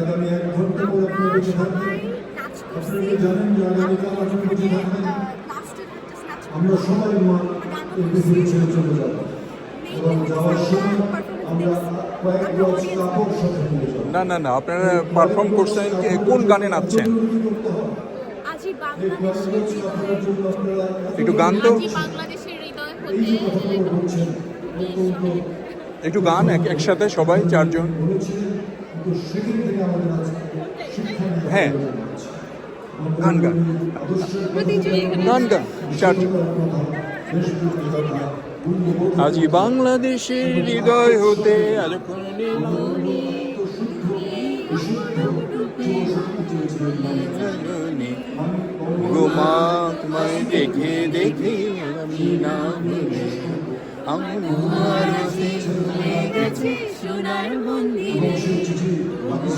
আগামী 1 ঘন্টা পরে আপনারা বেঁচে থাকবেন। আপনারা কি জানেন যে আগামীকাল আপনারা বেঁচে থাকবেন? আমরা সবাই এই পৃথিবী ছেড়ে চলে যাব এবং যাওয়ার সময় আমরা কয়েক গজ কাপড় সাথে নিয়ে যাব। না না না, আপনারা পারফর্ম করছেন কোন গানে নাচছেন? একটু গান তো, একটু গান একসাথে সবাই চারজন। হ্যাঁ, গান গান গান গান চারজন। আজি বাংলাদেশের হৃদয় হতে গোমা তোমায় দেখে দেখে আমি না ভুলে আমার সোনার মন্দিরে